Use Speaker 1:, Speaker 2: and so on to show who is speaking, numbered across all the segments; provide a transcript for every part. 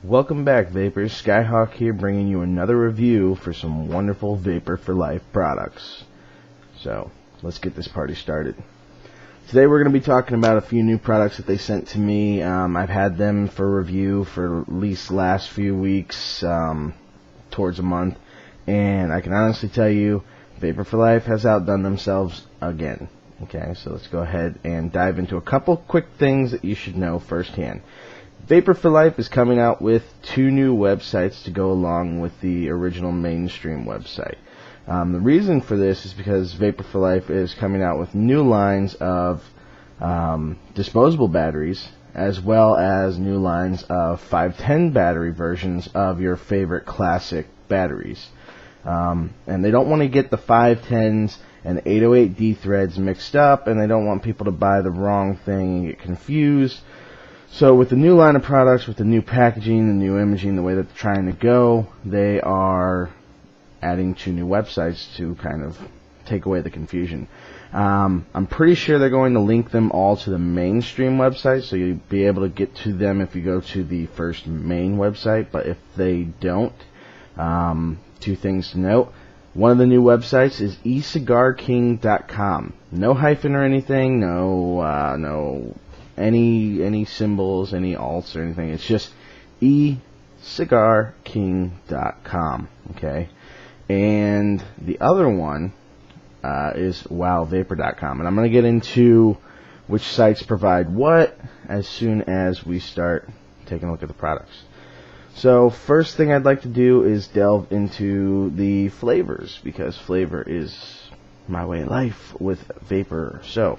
Speaker 1: Welcome back, Vapors. Skyhawk here, bringing you another review for some wonderful Vapor for Life products. So, let's get this party started. Today we're going to be talking about a few new products that they sent to me. I've had them for review for at least the last few weeks, towards a month, and I can honestly tell you, Vapor for Life has outdone themselves again. Okay, so let's go ahead and dive into a couple quick things that you should know firsthand. Vapor for Life is coming out with 2 new websites to go along with the original mainstream website. The reason for this is because Vapor for Life is coming out with new lines of disposable batteries, as well as new lines of 510 battery versions of your favorite classic batteries. And they don't want to get the 510s and 808D threads mixed up, and they don't want people to buy the wrong thing and get confused. So with the new line of products, with the new packaging, the new imaging, the way that they're trying to go, they are adding 2 new websites to kind of take away the confusion. I'm pretty sure they're going to link them all to the mainstream website, so you'll be able to get to them if you go to the first main website. But if they don't, 2 things to note. One of the new websites is E-cig.com. No hyphen or anything, no any symbols, any alts or anything. It's just E-cig.com. Okay, and the other one is wowvapor.com, and I'm going to get into which sites provide what as soon as we start taking a look at the products. So first thing I'd like to do is delve into the flavors, because flavor is my way of life with vapor. So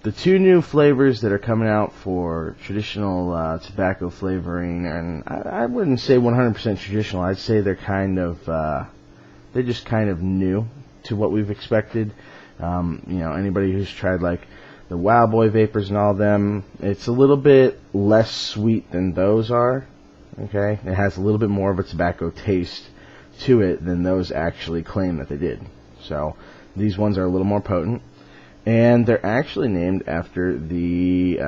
Speaker 1: the 2 new flavors that are coming out for traditional tobacco flavoring, and I wouldn't say 100% traditional. I'd say they're they're just kind of new to what we've expected. Anybody who's tried like the Wow Boy vapors and all them, it's a little bit less sweet than those are. Okay, it has a little bit more of a tobacco taste to it than those actually claim that they did. So these ones are a little more potent. And they're actually named after the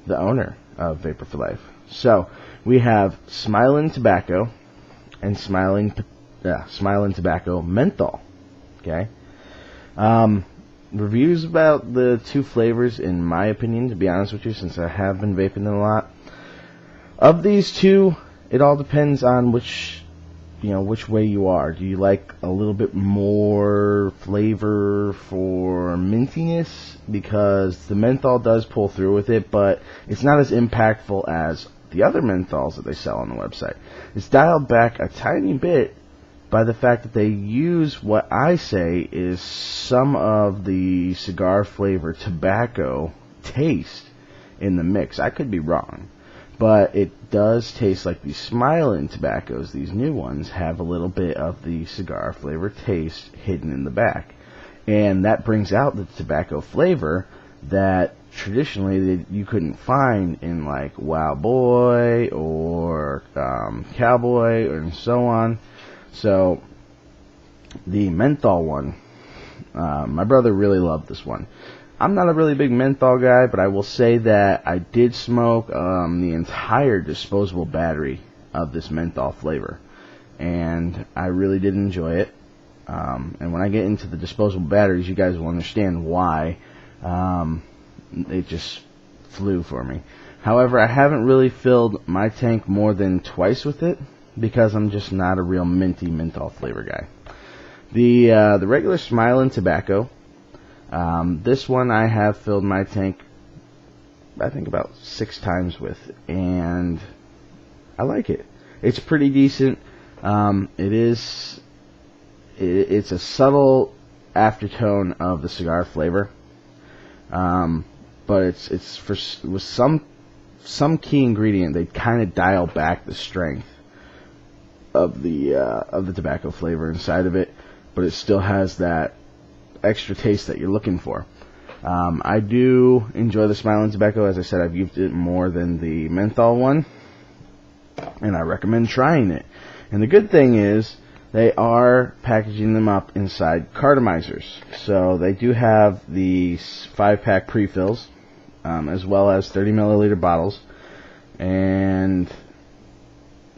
Speaker 1: owner of Vapor for Life. So we have Smilin' Tobacco and Smilin' Tobacco Menthol. Okay. Reviews about the 2 flavors, in my opinion, to be honest with you, since I have been vaping them a lot. Of these 2, it all depends on which way you are. Do you like a little bit more flavor for mintiness? Because the menthol does pull through with it, but it's not as impactful as the other menthols that they sell on the website. It's dialed back a tiny bit by the fact that they use what I say is some of the cigar flavor tobacco taste in the mix. I could be wrong, but it does taste like these Smilin' tobaccos, these new ones, have a little bit of the cigar flavor taste hidden in the back. And that brings out the tobacco flavor that traditionally you couldn't find in like Wow Boy or Cowboy and so on. So the menthol one, my brother really loved this one. I'm not a really big menthol guy, but I will say that I did smoke the entire disposable battery of this menthol flavor, and I really did enjoy it. And when I get into the disposable batteries, you guys will understand why it just flew for me. However, I haven't really filled my tank more than twice with it, because I'm just not a real minty menthol flavor guy. The regular Smilin' Tobacco, this one I have filled my tank, I think, about 6 times with, and I like it. It's pretty decent. It's a subtle aftertone of the cigar flavor, but it's with some key ingredient, they kind of dial back the strength of the tobacco flavor inside of it, but it still has that extra taste that you're looking for. I do enjoy the Smilin' Tobacco. As I said, I've used it more than the menthol one, and I recommend trying it. And the good thing is they are packaging them up inside cartomizers. So they do have the 5-pack pre-fills, as well as 30 milliliter bottles. and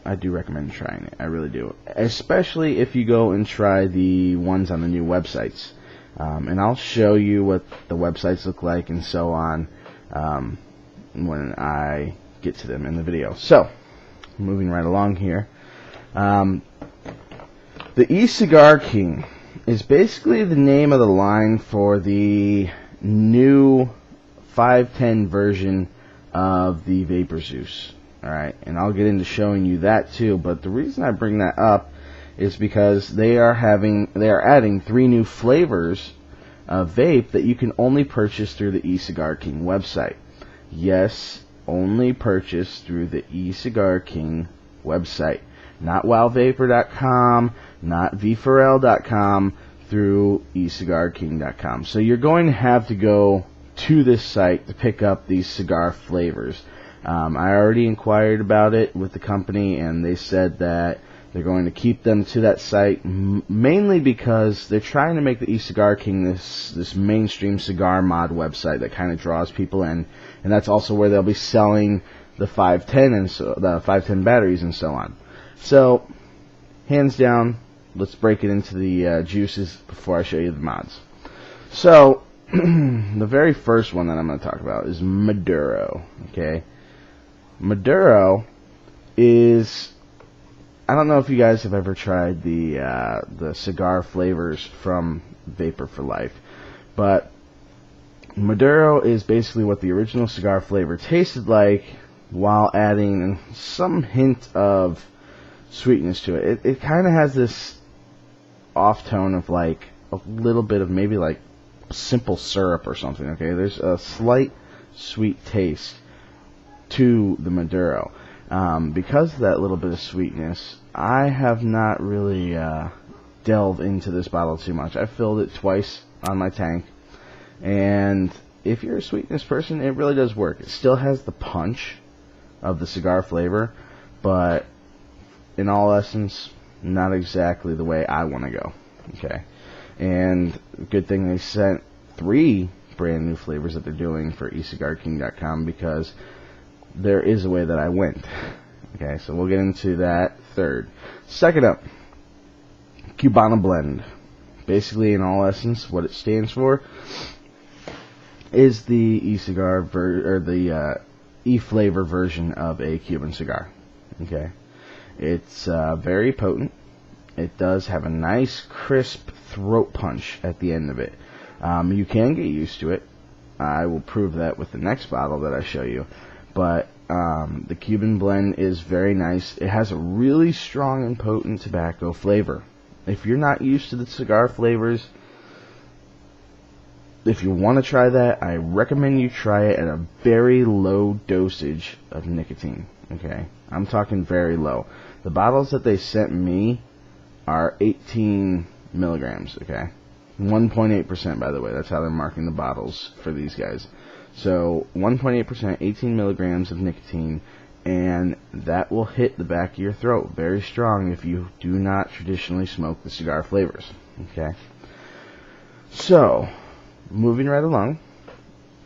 Speaker 1: I do recommend trying it. I really do, especially if you go and try the ones on the new websites. And I'll show you what the websites look like and so on when I get to them in the video. So, moving right along here. The E-Cigar King is basically the name of the line for the new 510 version of the Vapor Zeus. Alright, and I'll get into showing you that too, but the reason I bring that up is because they are adding 3 new flavors of vape that you can only purchase through the E-Cigar King website. Yes, only purchase through the E-Cigar King website. Not wowvapor.com, not v4l.com, through ecigarking.com. So you're going to have to go to this site to pick up these cigar flavors. I already inquired about it with the company, and they said that they're going to keep them to that site, mainly because they're trying to make the E-Cigar King this mainstream cigar mod website that kind of draws people in, and that's also where they'll be selling the 510 and the 510 batteries and so on. So, hands down, let's break it into the juices before I show you the mods. So, the very first one that I'm going to talk about is Maduro. Okay, Maduro is, I don't know if you guys have ever tried the cigar flavors from Vapor for Life, but Maduro is basically what the original cigar flavor tasted like, while adding some hint of sweetness to it. It kind of has this off tone of like a little bit of maybe like simple syrup or something. Okay, there's a slight sweet taste to the Maduro. Because of that little bit of sweetness, I have not really delved into this bottle too much. I filled it twice on my tank, and if you're a sweetness person, it really does work. It still has the punch of the cigar flavor, but in all essence, not exactly the way I want to go. Okay, and good thing they sent 3 brand new flavors that they're doing for ecigarking.com, because there is a way that I went. Okay, so we'll get into that third. Second up, Cubana Blend. Basically, in all essence, what it stands for is the e-cigar or the e-flavor version of a Cuban cigar. Okay, it's very potent. It does have a nice crisp throat punch at the end of it. You can get used to it. I will prove that with the next bottle that I show you. But the Cuban blend is very nice. It has a really strong and potent tobacco flavor. If you're not used to the cigar flavors, if you want to try that, I recommend you try it at a very low dosage of nicotine. Okay, I'm talking very low. The bottles that they sent me are 18 milligrams. Okay, 1.8%, by the way. That's how they're marking the bottles for these guys. So 1.8%, 18 milligrams of nicotine, and that will hit the back of your throat very strong if you do not traditionally smoke the cigar flavors. Okay, so moving right along,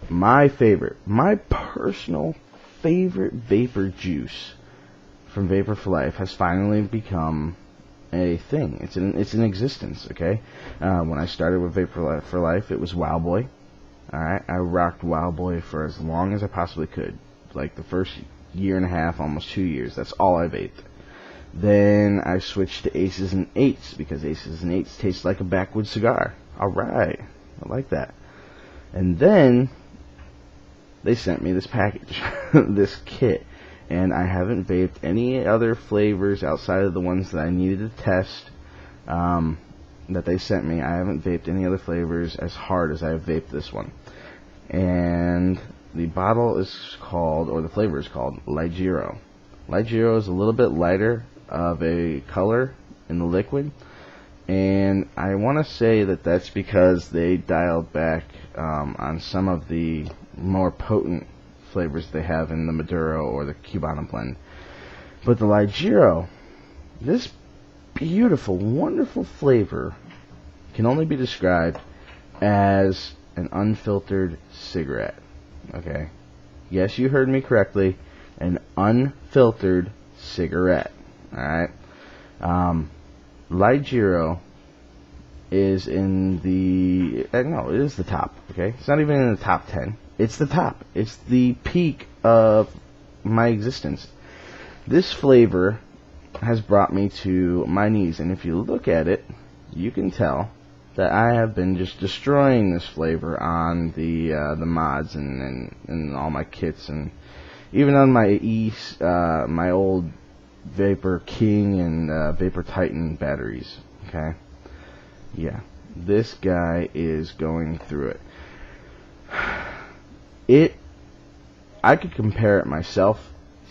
Speaker 1: my personal favorite vapor juice from Vapor for Life has finally become a thing. It's in existence. Okay, when I started with Vapor for Life, it was Wow Boy. Alright, I rocked Wow Boy for as long as I possibly could. Like the first year and a half, almost 2 years. That's all I vaped. Then I switched to Aces and Eights, because Aces and Eights taste like a backwoods cigar. Alright, I like that. And then they sent me this package, this kit. And I haven't vaped any other flavors outside of the ones that I needed to test. That they sent me. I haven't vaped any other flavors as hard as I have vaped this one. And the bottle is called, or the flavor is called, Ligero. Ligero is a little bit lighter of a color in the liquid, and I want to say that that's because they dialed back on some of the more potent flavors they have in the Maduro or the Cubana blend. But the Ligero, this beautiful, wonderful flavor can only be described as an unfiltered cigarette. Okay, yes, you heard me correctly. an unfiltered cigarette. Alright? Light Zero is in the... no, it is the top, okay? It's not even in the top 10. It's the top. It's the peak of my existence. This flavor has brought me to my knees, and if you look at it, you can tell that I have been just destroying this flavor on the mods and all my kits, and even on my my old Vapor King and Vapor Titan batteries. Okay, yeah, this guy is going through it. I could compare it myself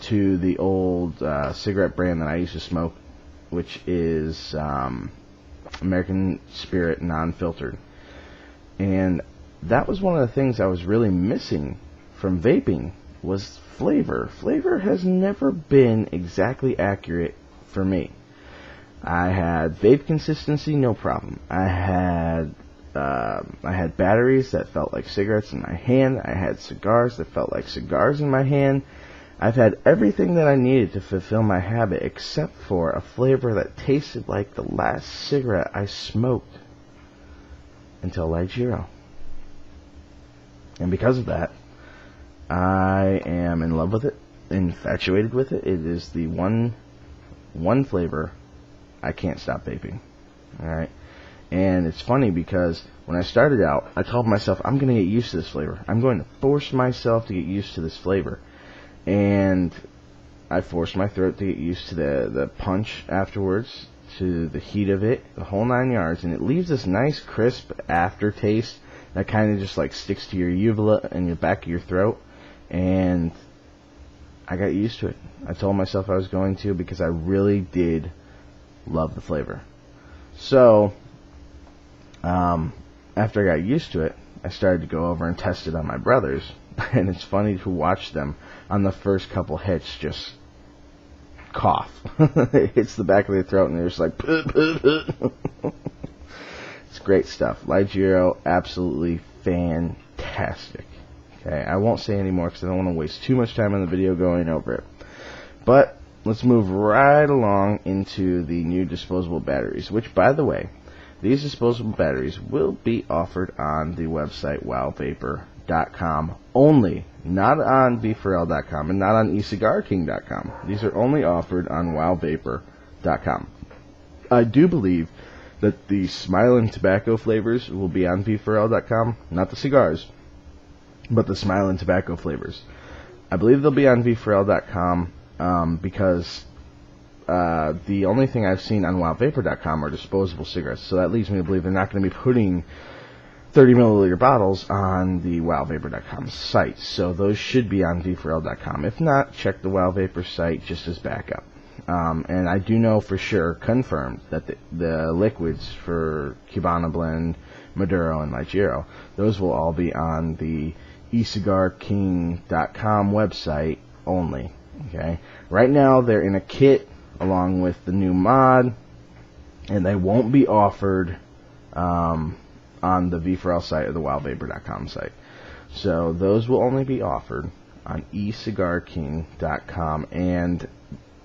Speaker 1: to the old cigarette brand that I used to smoke, which is American Spirit non-filtered, and that was one of the things I was really missing from vaping was flavor. Flavor has never been exactly accurate for me. I had vape consistency, no problem. I had batteries that felt like cigarettes in my hand. I had cigars that felt like cigars in my hand. I've had everything that I needed to fulfill my habit except for a flavor that tasted like the last cigarette I smoked until Light Zero. And because of that, I am in love with it, infatuated with it. It is the one flavor I can't stop vaping. Alright? And it's funny because when I started out, I told myself, I'm going to get used to this flavor. I'm going to force myself to get used to this flavor. And I forced my throat to get used to the punch afterwards, to the heat of it, the whole 9 yards. And it leaves this nice crisp aftertaste that kind of just like sticks to your uvula and the back of your throat. And I got used to it. I told myself I was going to because I really did love the flavor. So, after I got used to it, I started to go over and test it on my brothers. And it's funny to watch them on the first couple hits just cough. It hits the back of their throat and they're just like... It's great stuff. Light Zero, absolutely fantastic. Okay, I won't say any more because I don't want to waste too much time on the video going over it. But let's move right along into the new disposable batteries, which, by the way, these disposable batteries will be offered on the website wowvapor.com only, not on v4l.com and not on E-cig.com. These are only offered on wowvapor.com. I do believe that the Smilin' Tobacco flavors will be on v4l.com, not the cigars, but the Smilin' Tobacco flavors. I believe they'll be on v4l.com because the only thing I've seen on wowvapor.com are disposable cigarettes, so that leads me to believe they're not going to be putting 30 milliliter bottles on the wowvapor.com site, so those should be on v4l.com. If not, check the wowvapor site just as backup. And I do know for sure, confirmed, that the liquids for Cubana Blend, Maduro, and Light Zero, those will all be on the e-cig.com website only. Okay, right now they're in a kit along with the new mod, and they won't be offered on the V4L site or the wowvapor.com site. So those will only be offered on e-cig.com, and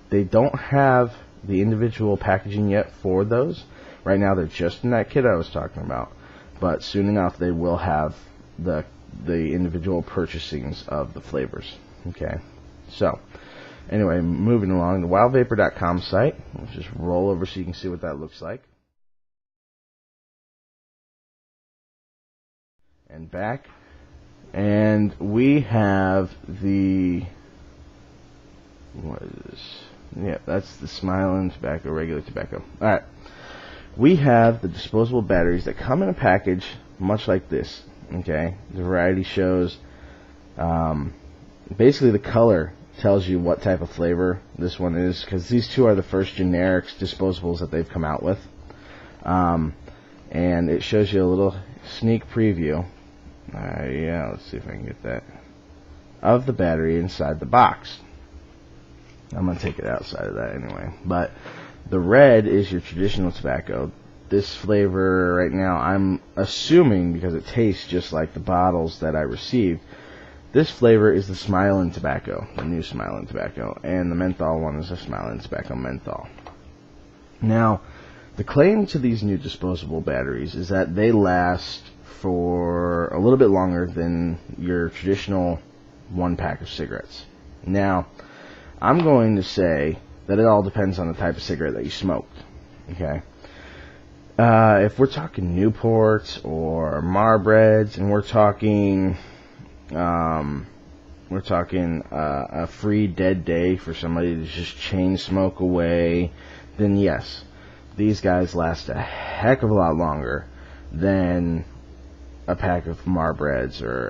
Speaker 1: they don't have the individual packaging yet for those. Right now they're just in that kit I was talking about, but soon enough they will have the individual purchasings of the flavors. Okay, so anyway, moving along, the wowvapor.com site. Let's just roll over so you can see what that looks like. And back. And we have the... what is this? Yeah, that's the Smilin' Tobacco, regular tobacco. Alright. We have the disposable batteries that come in a package much like this. Okay? The variety shows basically the color tells you what type of flavor this one is, because these two are the first generic disposables that they've come out with. And it shows you a little sneak preview. Yeah, let's see if I can get that. Of the battery inside the box. I'm going to take it outside of that anyway. But the red is your traditional tobacco. This flavor right now, I'm assuming, because it tastes just like the bottles that I received, This flavor is the Smiling Tobacco, the new Smiling Tobacco, and the menthol one is the Smiling Tobacco Menthol. Now, the claim to these new disposable batteries is that they last for a little bit longer than your traditional one pack of cigarettes. Now, I'm going to say that it all depends on the type of cigarette that you smoked. Okay? If we're talking Newports or Marlboros, and we're talking a free dead day for somebody to just chain smoke away, then yes, these guys last a heck of a lot longer than a pack of Marlboros or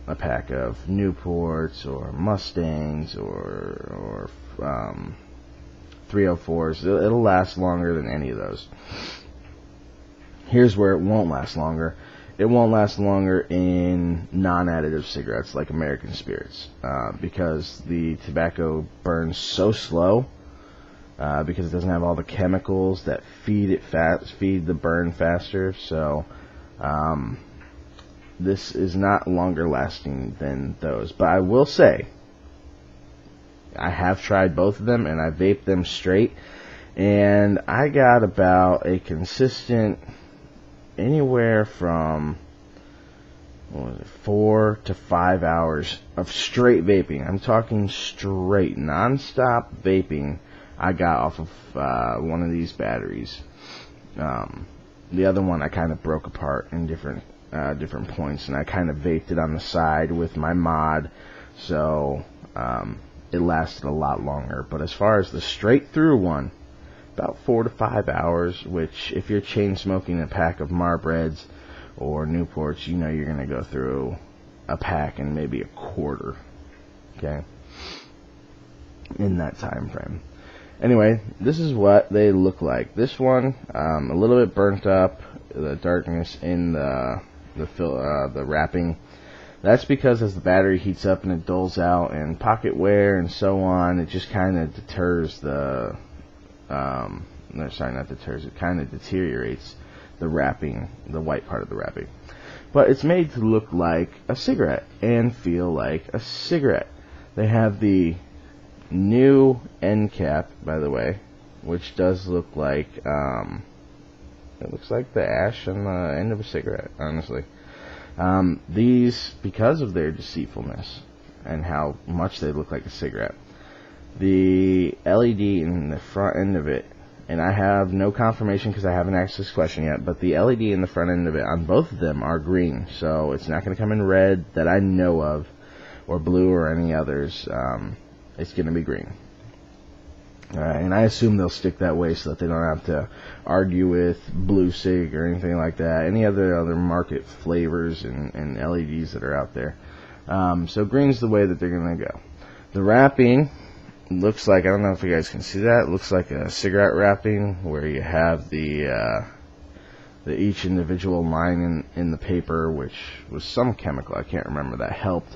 Speaker 1: a pack of Newports or Mustangs or 304s. It'll last longer than any of those. Here's where it won't last longer. It won't last longer in non-additive cigarettes like American Spirits, because the tobacco burns so slow, because it doesn't have all the chemicals that feed the burn faster. So this is not longer lasting than those. But I will say, I have tried both of them, and I vaped them straight, and I got about a consistent anywhere from 4 to 5 hours of straight vaping. I'm talking straight, non-stop vaping I got off of one of these batteries. The other one I kind of broke apart in different points, and I kind of vaped it on the side with my mod, so it lasted a lot longer. But as far as the straight through one, about 4 to 5 hours, which if you're chain smoking a pack of Marlboros or Newports, you know you're going to go through a pack in maybe a quarter, okay, in that time frame. Anyway, this is what they look like. This one, a little bit burnt up, the darkness in the wrapping. That's because as the battery heats up and it dulls out and pocket wear and so on, it just kind of deters the it kind of deteriorates the wrapping, the white part of the wrapping. But it's made to look like a cigarette and feel like a cigarette. They have the new end cap, by the way, which does look like, it looks like the ash on the end of a cigarette, honestly. These, because of their deceitfulness and how much they look like a cigarette, the LED in the front end of it, and I have no confirmation because I haven't asked this question yet, but the LED in the front end of it on both of them are green, so it's not going to come in red that I know of, or blue or any others. It's going to be green. And I assume they'll stick that way so that they don't have to argue with blue-cig or anything like that, any other market flavors and LEDs that are out there. So green's the way that they're going to go. The wrapping looks like, I don't know if you guys can see that, it looks like a cigarette wrapping where you have the each individual line in the paper, which was some chemical, I can't remember, that helped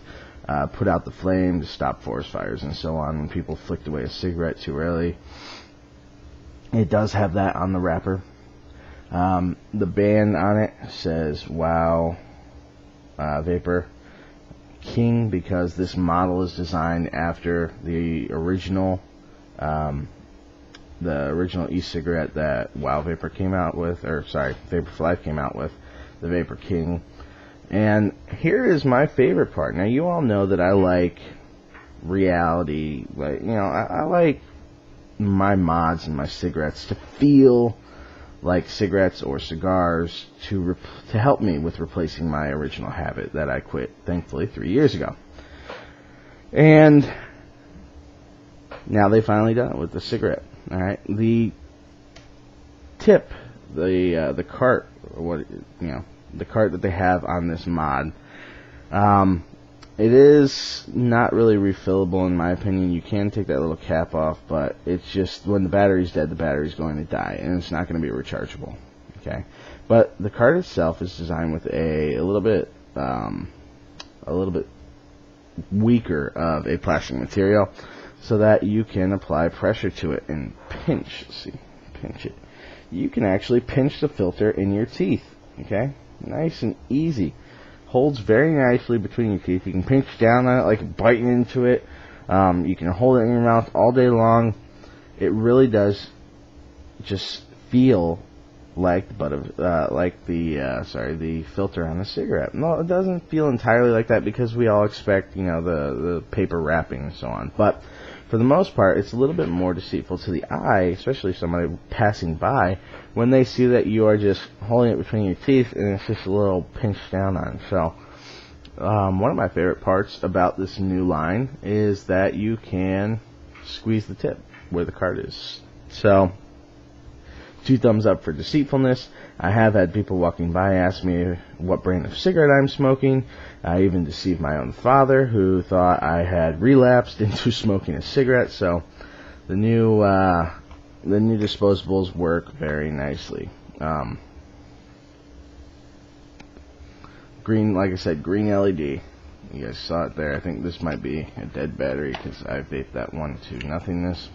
Speaker 1: put out the flame to stop forest fires and so on when people flicked away a cigarette too early. It does have that on the wrapper. The band on it says "Wow Vapor King," because this model is designed after the original e-cigarette that Wow Vapor came out with, or sorry, Vapor for Life came out with, the Vapor King. And here is my favorite part. Now, you all know that I like reality, like, you know, I like my mods and my cigarettes to feel like cigarettes or cigars to help me with replacing my original habit that I quit, thankfully, 3 years ago. And now they finally done it with the cigarette. All right, the tip, the cart, or what, you know, the cart that they have on this mod, it is not really refillable in my opinion. You can take that little cap off, but it's just, when the battery's dead, the battery's going to die, and it's not going to be rechargeable. Okay, but the cart itself is designed with a little bit weaker of a plastic material, so that you can apply pressure to it and pinch. See, pinch it. You can actually pinch the filter in your teeth. Okay, nice and easy. holds very nicely between your teeth. You can pinch down on it like biting into it. You can hold it in your mouth all day long. It really does just feel like the butt of the filter on a cigarette. No, it doesn't feel entirely like that because we all expect, the paper wrapping and so on. But for the most part, it's a little bit more deceitful to the eye, especially somebody passing by, when they see that you are just holding it between your teeth and it's just a little pinched down on. So, one of my favorite parts about this new line is that you can squeeze the tip where the card is. So, 2 thumbs up for deceitfulness. I have had people walking by ask me what brand of cigarette I'm smoking. I even deceived my own father, who thought I had relapsed into smoking a cigarette. So the new disposables work very nicely. Green, like I said, green LED. You guys saw it there. I think this might be a dead battery because I vaped that one to nothingness.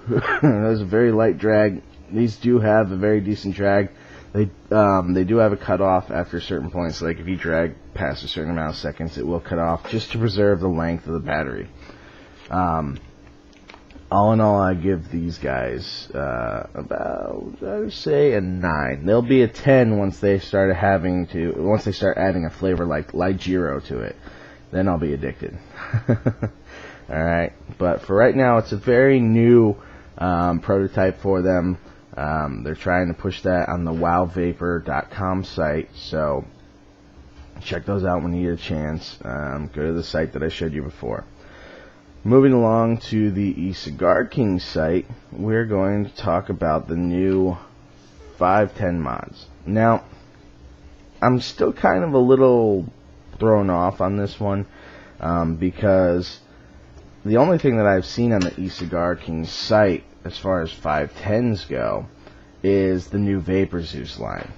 Speaker 1: That was a very light drag. These do have a very decent drag. They do have a cutoff after certain points. Like if you drag past a certain amount of seconds, it will cut off just to preserve the length of the battery. All in all, I give these guys about, I would say, a 9. They'll be a 10 once they start adding a flavor like Ligero to it. Then I'll be addicted. All right, but for right now, it's a very new prototype for them. They're trying to push that on the wowvapor.com site, so check those out when you get a chance. Go to the site that I showed you before. Moving along to the E-Cigar King site, we're going to talk about the new 510 mods. Now, I'm still kind of a little thrown off on this one because the only thing that I've seen on the E-Cigar King site as far as 510s go is the new Vapor Zeus line.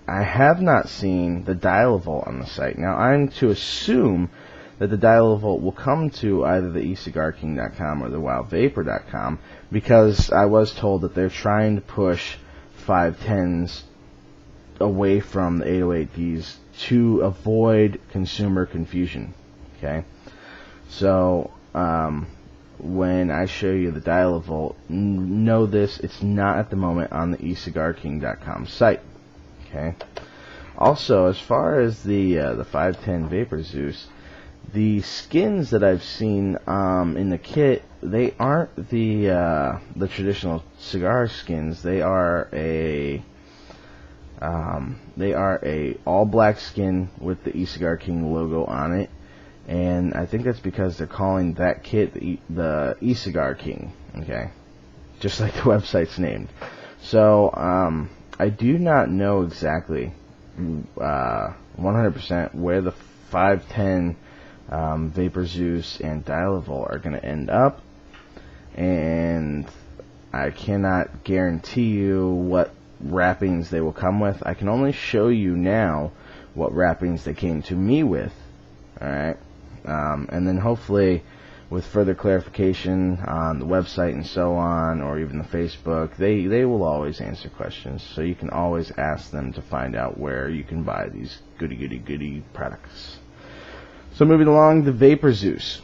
Speaker 1: I have not seen the Dial-A-Volt on the site. Now, I'm to assume that the Dial-A-Volt will come to either the ecigarking.com or the wowvapor.com because I was told that they're trying to push 510s away from the 808Ds to avoid consumer confusion. Okay? So, when I show you the Dial-A-Volt, know this, it's not at the moment on the ecigarking.com site. Okay? Also, as far as the 510 Vapor Zeus, the skins that I've seen in the kit, they aren't the traditional cigar skins. They are a all black skin with the E-Cigar King logo on it. And I think that's because they're calling that kit the E-Cigar King, okay? Just like the website's named. So, I do not know exactly 100% where the 510 Vapor Zeus and Dial-A-Volt are going to end up. And I cannot guarantee you what wrappings they will come with. I can only show you now what wrappings they came to me with. Alright? And then hopefully with further clarification on the website and so on, or even the Facebook, they will answer questions, so you can always ask them to find out where you can buy these goody products. So moving along, the Vapor Zeus.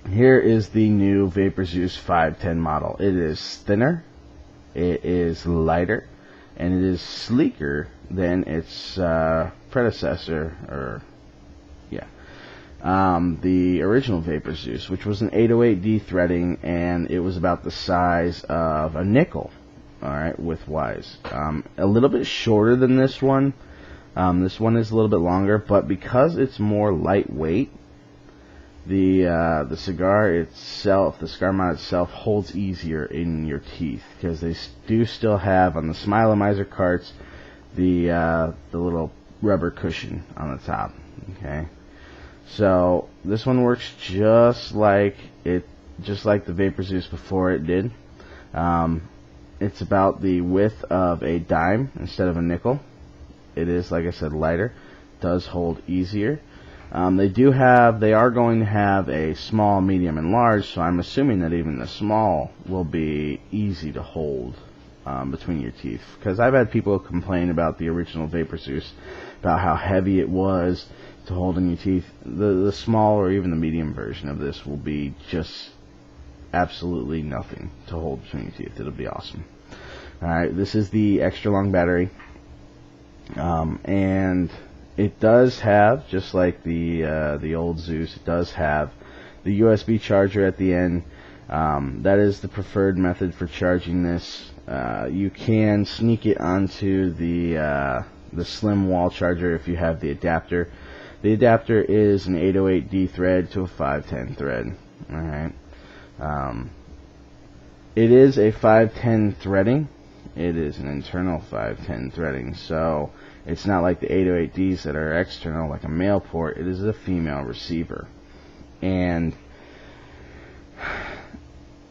Speaker 1: Here is the new Vapor Zeus 510 model. It is thinner, it is lighter, and it is sleeker than its predecessor, the original Vapor Zeus, which was an 808D threading, and it was about the size of a nickel, alright, width-wise. A little bit shorter than this one. This one is a little bit longer, but because it's more lightweight, the cigar itself, the cigar mod itself, holds easier in your teeth, because they do still have, on the Smile-O-Mizer carts, the little rubber cushion on the top, okay? So this one works just like the Vapor Zeus before it did. It's about the width of a dime instead of a nickel. It is, like I said, lighter. Does hold easier. They are going to have a small, medium, and large. So I'm assuming that even the small will be easy to hold between your teeth. Because I've had people complain about the original Vapor Zeus, about how heavy it was to hold in your teeth. The small or even the medium version of this will be just absolutely nothing to hold between your teeth. It'll be awesome. Alright, this is the extra long battery. And it does have, just like the old Zeus, it does have the USB charger at the end. That is the preferred method for charging this. You can sneak it onto the slim wall charger if you have the adapter. The adapter is an 808D thread to a 510 thread. Alright. It is a 510 threading. It is an internal 510 threading, so it's not like the 808Ds that are external, like a male port. It is a female receiver. And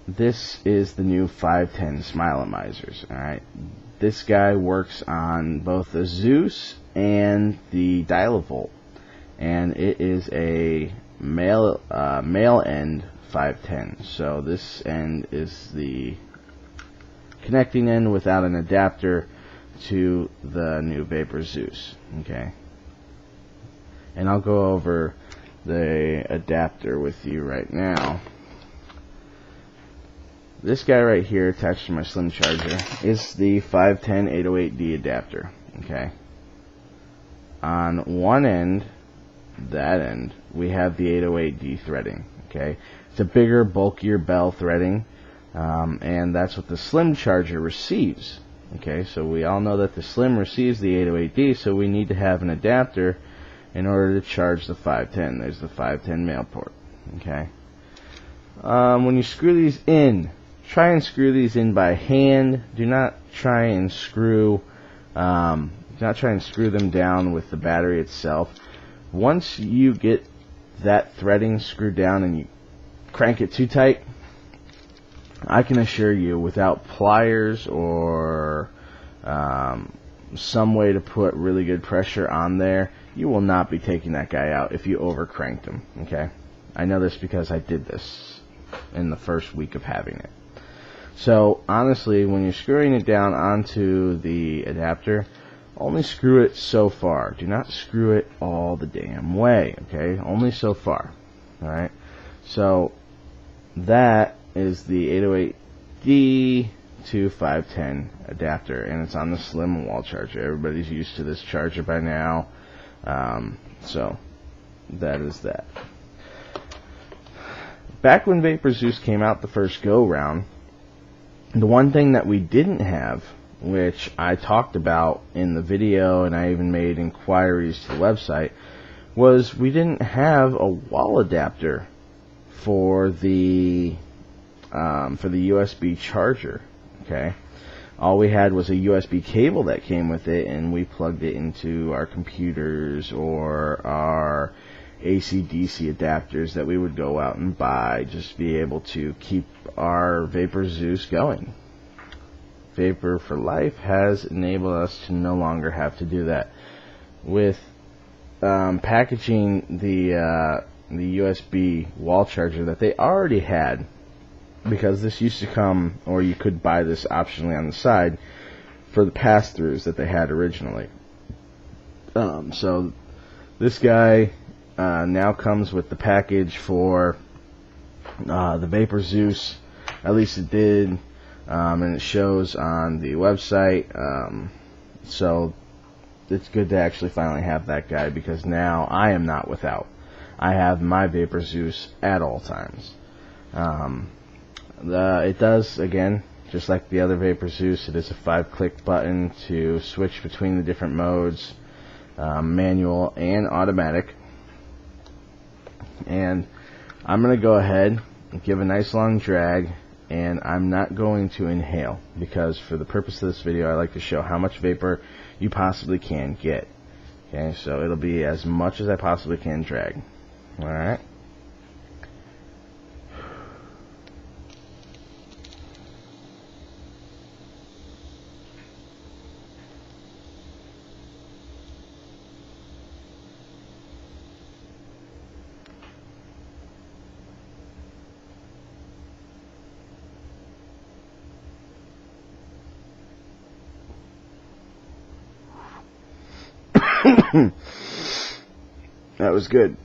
Speaker 1: this is the new 510 Smilemizers. Alright, this guy works on both the Zeus and the Dial-A-Volt, and it is a male end 510. So this end is the connecting end without an adapter to the new Vapor Zeus. Okay, and I'll go over the adapter with you right now. This guy right here attached to my slim charger is the 510 808D adapter. Okay, on one end, that end, we have the 808D threading. Okay, it's a bigger, bulkier bell threading, and that's what the slim charger receives. Okay, so we all know that the slim receives the 808D, so we need to have an adapter in order to charge the 510. There's the 510 male port. Okay, when you screw these in, try and screw these in by hand. Do not try and screw them down with the battery itself. Once you get that threading screwed down and you crank it too tight, I can assure you, without pliers or some way to put really good pressure on there, you will not be taking that guy out if you over cranked him. Okay, I know this because I did this in the first week of having it. So honestly, when you're screwing it down onto the adapter, only screw it so far. Do not screw it all the damn way. Okay, only so far. Alright, so that is the 808D to 510 adapter, and it's on the slim wall charger. Everybody's used to this charger by now, so that is that. Back when Vapor Zeus came out the first go round, the one thing that we didn't have, which I talked about in the video and I even made inquiries to the website, was we didn't have a wall adapter for the USB charger. Okay, all we had was a USB cable that came with it, and we plugged it into our computers or our AC/DC adapters that we would go out and buy, just to be able to keep our Vapor Zeus going. Vapor for Life has enabled us to no longer have to do that. With packaging the USB wall charger that they already had, because this used to come, or you could buy this optionally on the side for the pass-throughs that they had originally. So this guy now comes with the package for the Vapor Zeus. At least it did, and it shows on the website. So it's good to actually finally have that guy, because now I am not without. I have my Vapor Zeus at all times. It does, again, just like the other Vapor Zeus, it is a 5-click button to switch between the different modes, manual and automatic. And I'm going to go ahead and give a nice long drag, and I'm not going to inhale, because for the purpose of this video I like to show how much vapor you possibly can get. Okay, so it'll be as much as I possibly can drag. Alright. That was good.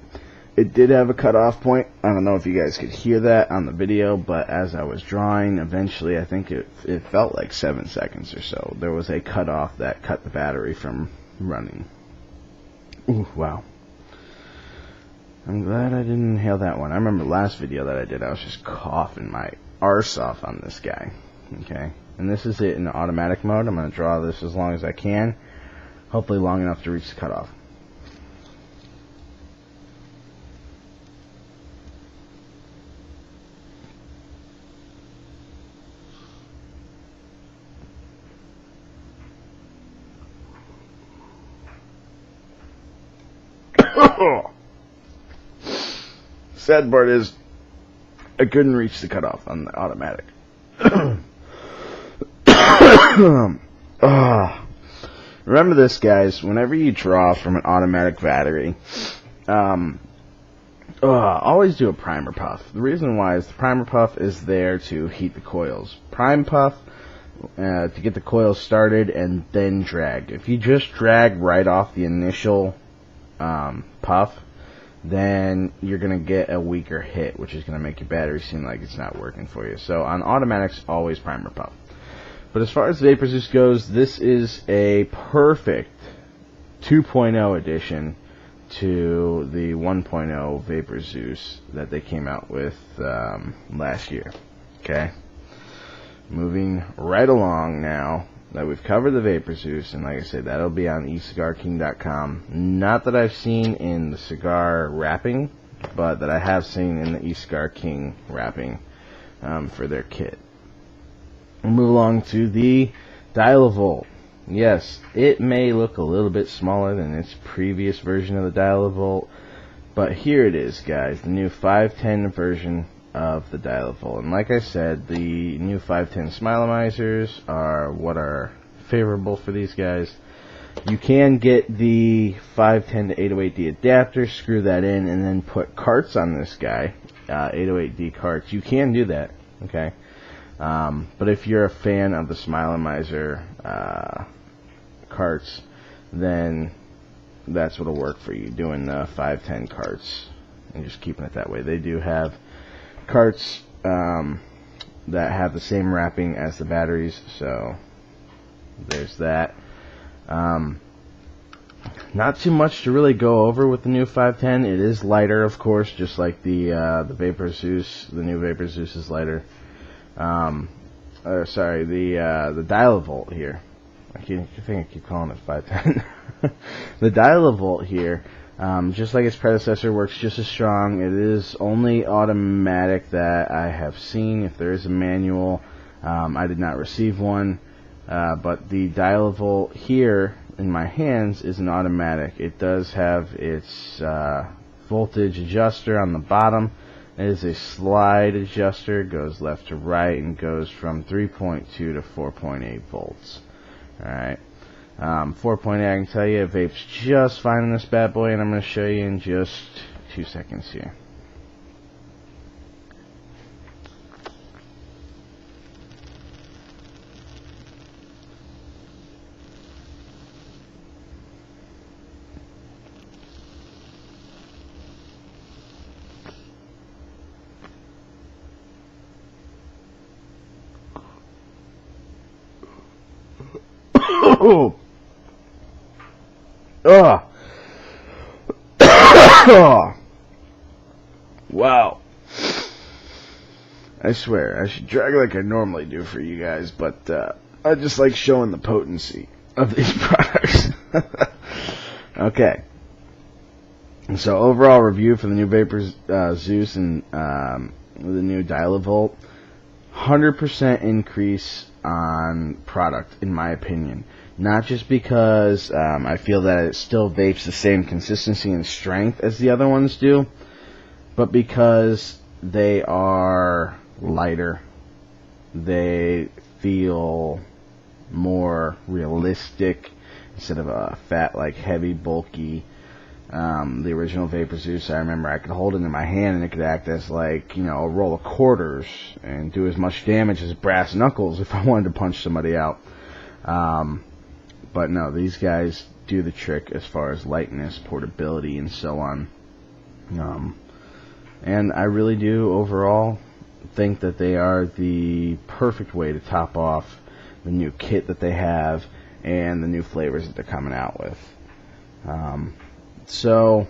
Speaker 1: It did have a cutoff point. I don't know if you guys could hear that on the video, but as I was drawing, eventually I think it felt like 7 seconds or so. There was a cutoff that cut the battery from running. Ooh, wow. I'm glad I didn't inhale that one. I remember the last video that I did, I was just coughing my arse off on this guy. Okay, and this is it in automatic mode. I'm going to draw this as long as I can, hopefully long enough to reach the cutoff. Sad part is, I couldn't reach the cutoff on the automatic. Remember this, guys. Whenever you draw from an automatic battery, always do a primer puff. The reason why is the primer puff is there to heat the coils. Prime puff to get the coils started, and then drag. If you just drag right off the initial puff, then you're going to get a weaker hit, which is going to make your battery seem like it's not working for you. So on automatics, always primer puff. But as far as Vapor Zeus goes, this is a perfect 2.0 addition to the 1.0 Vapor Zeus that they came out with last year. Okay? Moving right along now that we've covered the Vapor Zeus, and like I said, that'll be on ecigarking.com. Not that I've seen in the cigar wrapping, but that I have seen in the E-Cigar King wrapping for their kit. We'll move along to the Dial-A-Volt. Yes, it may look a little bit smaller than its previous version of the Dial-A-Volt, but here it is, guys, the new 510 version of the Dial-A-Volt. And like I said, the new 510 Smilemizers are what are favorable for these guys. You can get the 510 to 808D adapter, screw that in, and then put carts on this guy, 808D carts. You can do that, okay? But if you're a fan of the Smilemizer carts, then that's what'll work for you, doing the 510 carts and just keeping it that way. They do have carts that have the same wrapping as the batteries, so there's that. Not too much to really go over with the new 510. It is lighter, of course, just like the Vapor Zeus. The new Vapor Zeus is lighter. Sorry, the Dial-A-Volt here. I think I keep calling it 510. The Dial-A-Volt here, just like its predecessor, works just as strong. It is only automatic that I have seen. If there is a manual, I did not receive one. But the Dial-A-Volt here in my hands is an automatic. It does have its voltage adjuster on the bottom. It is a slide adjuster, goes left to right, and goes from 3.2 to 4.8 volts. Alright. 4.8, I can tell you, it vapes just fine in this bad boy, and I'm going to show you in just 2 seconds here. Oh! Wow. I swear, I should drag like I normally do for you guys, but I just like showing the potency of these products. Okay. So overall review for the new Vapor Zeus and the new Dial-A-Volt, 100% increase on product, in my opinion. Not just because I feel that it still vapes the same consistency and strength as the other ones do, but because they are lighter, they feel more realistic instead of a fat, like heavy, bulky. The original Vapor Zeus, I remember I could hold it in my hand and it could act as like, you know, a roll of quarters and do as much damage as brass knuckles if I wanted to punch somebody out. But no, these guys do the trick as far as lightness, portability, and so on. And I really do overall think that they are the perfect way to top off the new kit that they have and the new flavors that they're coming out with. So,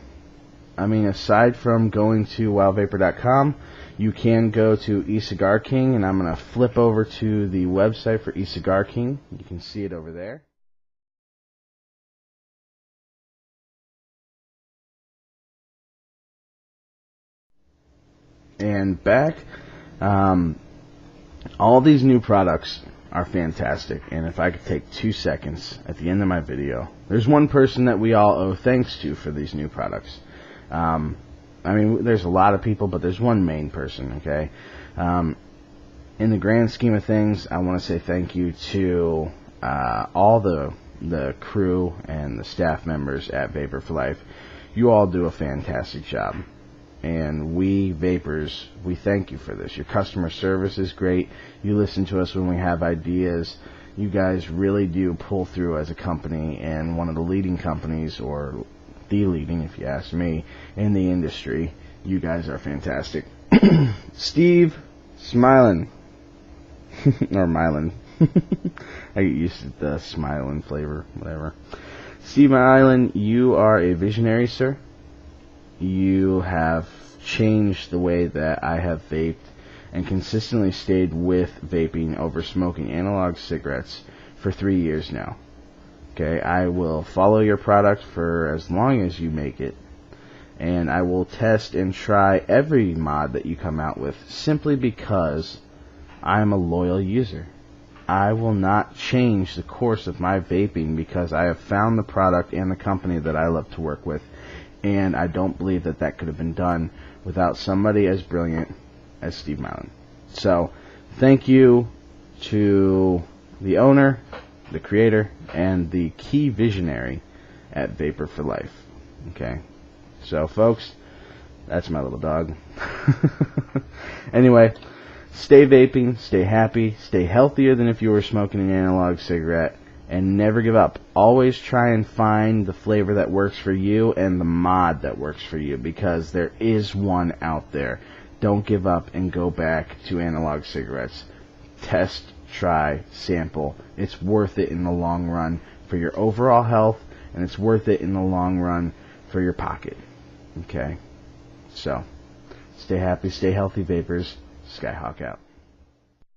Speaker 1: I mean, aside from going to wildvapor.com, you can go to E-Cigar King, and I'm going to flip over to the website for E-Cigar King. You can see it over there. And back, all these new products are fantastic, and if I could take 2 seconds at the end of my video, there's one person that we all owe thanks to for these new products. I mean, there's a lot of people, but there's one main person, okay? In the grand scheme of things, I want to say thank you to all the crew and the staff members at Vapor for Life. You all do a fantastic job. And we vapors, we thank you for this. Your customer service is great. You listen to us when we have ideas. You guys really do pull through as a company, and one of the leading companies, or the leading, if you ask me, in the industry. You guys are fantastic. Steve Smilin. Or Mylan. I get used to the Smilin flavor, whatever. Steve Mylan, you are a visionary, sir. You have changed the way that I have vaped and consistently stayed with vaping over smoking analog cigarettes for 3 years now. Okay, I will follow your product for as long as you make it, and I will test and try every mod that you come out with simply because I'm a loyal user. I will not change the course of my vaping because I have found the product and the company that I love to work with. And I don't believe that that could have been done without somebody as brilliant as Steve Mylan. So, thank you to the owner, the creator, and the key visionary at Vapor for Life. Okay? So, folks, that's my little dog. Anyway, stay vaping, stay happy, stay healthier than if you were smoking an analog cigarette. And never give up. Always try and find the flavor that works for you and the mod that works for you, because there is one out there. Don't give up and go back to analog cigarettes. Test, try, sample. It's worth it in the long run for your overall health, and it's worth it in the long run for your pocket. Okay? So, stay happy, stay healthy, vapors. Skyhawk out.